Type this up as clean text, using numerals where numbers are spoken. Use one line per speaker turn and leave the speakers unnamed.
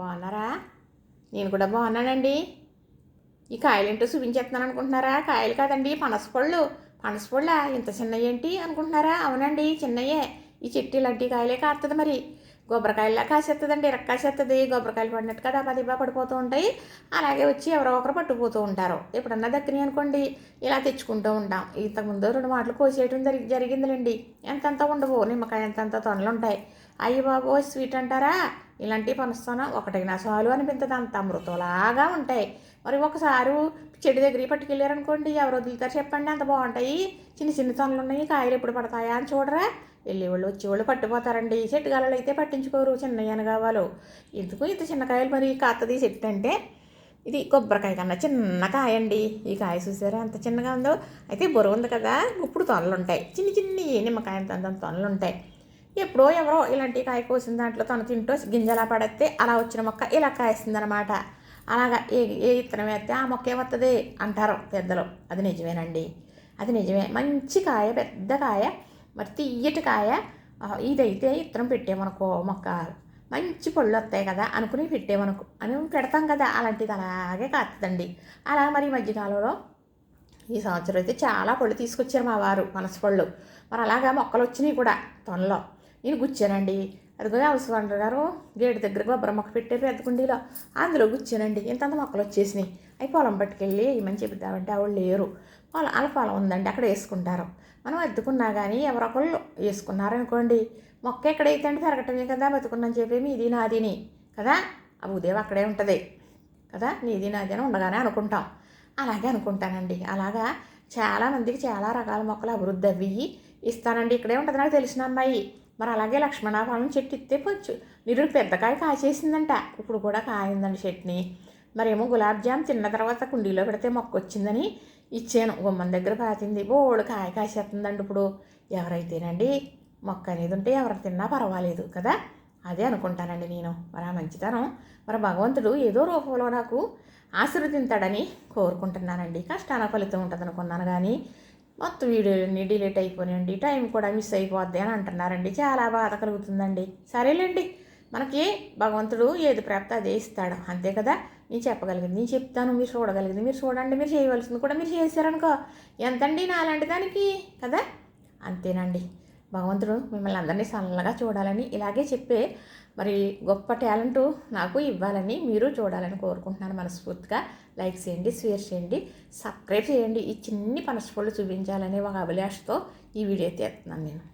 బాగున్నారా? నేను కూడా బాగున్నానండి. ఈ కాయలు ఏంటో చూపించేస్తున్నాను అనుకుంటున్నారా? కాయలు కాదండి, పనసపళ్ళు. పనసపళ్ళ ఇంత చిన్నవి ఏంటి అనుకుంటున్నారా? అవునండి, చిన్నయే. ఈ చెట్టు ఇలాంటి కాయలే కాస్తుంది మరి. కొబ్బరికాయలా కాసేస్తుందండి, కాసేస్తుంది. కొబ్బరికాయలు పడినట్టు కదా పదిగా పడిపోతూ ఉంటాయి. అలాగే వచ్చి ఎవరో ఒకరు పట్టుకుపోతూ ఉంటారు. ఎప్పుడన్నా దగ్గర అనుకోండి ఇలా తెచ్చుకుంటూ ఉంటాం. ఇంతకుముందు 2 మాటలు కోసేయడం జరిగిందిలేండి. ఎంతంత ఉండవు, నిమ్మకాయ ఎంతంత తొనలు ఉంటాయి. అయ్యి బాబోయ్, స్వీట్ అంటారా? ఇలాంటి పనస్తాను ఒకటైనా చాలు అనిపించదు, అంత అమృతంలాగా ఉంటాయి. మరి ఒకసారి చెట్టు దగ్గరికి పట్టుకెళ్ళారనుకోండి, ఎవరు వదులుతారు చెప్పండి? అంత బాగుంటాయి. చిన్న చిన్న తొనలు ఉన్నాయి, కాయలు ఎప్పుడు పడతాయా అని చూడరా? వెళ్ళేవాళ్ళు వచ్చేవాళ్ళు పట్టిపోతారండి. చెట్టు గాలలో అయితే పట్టించుకోరు, చిన్నయ్యన కావాలో. ఎందుకు ఇంత చిన్న కాయలు మరి కాతది చెట్టు అంటే? ఇది కొబ్బరికాయ కన్నా చిన్న కాయ అండి. ఈ కాయ చూసారా ఎంత చిన్నగా ఉందో? అయితే బుర్ర ఉంది కదా, ఇప్పుడు తొనలు ఉంటాయి. చిన్ని చిన్ని నిమ్మకాయ అంత తొనలు ఉంటాయి. ఎప్పుడో ఎవరో ఇలాంటి కాయ కోసిన దాంట్లో తను తింటూ గింజలా పడేస్తే అలా వచ్చిన మొక్క ఇలా కాయిస్తుంది అనమాట. అలాగా ఏ ఇత్తనం వేస్తే ఆ మొక్కే వస్తుంది అంటారు పెద్దలు. అది నిజమేనండి, అది నిజమే. మంచి కాయ, పెద్ద కాయ, మరి తీయటి కాయ. ఇదైతే ఇత్తనం పెట్టేమనుకో మొక్క మంచి పళ్ళు వస్తాయి కదా అనుకుని అని పెడతాం కదా, అలాంటిది అలాగే కాస్తుందండి. అలా మరి ఈ మధ్యకాలంలో ఈ సంవత్సరం అయితే చాలా పళ్ళు తీసుకొచ్చారు మా వారు, పనస పళ్ళు. మరి అలాగా మొక్కలు వచ్చినాయి కూడా తొనలో. నేను గుచ్చానండి. అదిగో అవసరం గారు గేటు దగ్గర కొబ్బరి మొక్క పెట్టే పెద్ద కుండీలో అందులో గుచ్చానండి. ఇంతంత మొక్కలు వచ్చేసినాయి. అవి పొలం పట్టుకెళ్ళి ఏమని చెబుతామంటే ఆవిడ లేరు. వాళ్ళ పొలం ఉందండి, అక్కడ వేసుకుంటారు. మనం అద్దుకున్నా కానీ ఎవరొకళ్ళు వేసుకున్నారనుకోండి, మొక్క ఎక్కడైతే అంటే పెరగటమే కదా, బతుకున్నాను చెప్పి మీది నాదిని కదా, ఆ ఉదయం అక్కడే ఉంటుంది కదా, నీది నాది అని ఉండగానే అనుకుంటాం. అలాగే అనుకుంటానండి. అలాగా చాలామందికి చాలా రకాల మొక్కలు అభివృద్ధి అవ్వి ఇస్తానండి. ఇక్కడే ఉంటుంది నాకు తెలిసిన అమ్మాయి. మరి అలాగే లక్ష్మణాఫలం చెట్టు ఇస్తే పొచ్చు నిరుడు పెద్దకాయ కాసేసిందంట. ఇప్పుడు కూడా కాయిందండి చెట్టుని. మరేమో గులాబ్ జామ్ తిన్న తర్వాత కుండీలో పెడితే మొక్క వచ్చిందని ఇచ్చాను. గుమ్మం దగ్గర పాతింది. బోడు కాయ కాసేస్తుందండి ఇప్పుడు. ఎవరైతేనండి మొక్క అనేది ఉంటే ఎవరు తిన్నా పర్వాలేదు కదా, అదే అనుకుంటానండి నేను. మరి ఆ మంచితనం మరి భగవంతుడు ఏదో రూపంలో నాకు ఆశీర్వదింతాడని కోరుకుంటున్నానండి. కష్టాన ఫలితం ఉంటుంది అనుకున్నాను కానీ మొత్తం వీడియోలన్నీ డిలీట్ అయిపోయాయండి, టైం కూడా మిస్ అయిపోద్ది అని అంటున్నారండి. చాలా బాధ కలుగుతుందండి. సరేలేండి, మనకి భగవంతుడు ఏది ప్రాప్తి అదే ఇస్తాడు, అంతే కదా. నేను చెప్పగలిగింది నేను చెప్తాను, మీరు చూడగలిగింది మీరు చూడండి, మీరు చేయవలసింది కూడా మీరు చేశారనుకో ఎంతండి నాలాంటి దానికి కదా. అంతేనండి, భగవంతుడు మిమ్మల్ని అందరినీ సన్నగా చూడాలని ఇలాగే చెప్పే మరి గొప్ప టాలెంటు నాకు ఇవ్వాలని మీరు చూడాలని కోరుకుంటున్నాను మనస్ఫూర్తిగా. లైక్ చేయండి, షేర్ చేయండి, సబ్స్క్రైబ్ చేయండి. ఈ చిన్ని పనసపళ్ళు చూపించాలనే ఒక అభిలాషతో ఈ వీడియో తీస్తున్నాను నేను.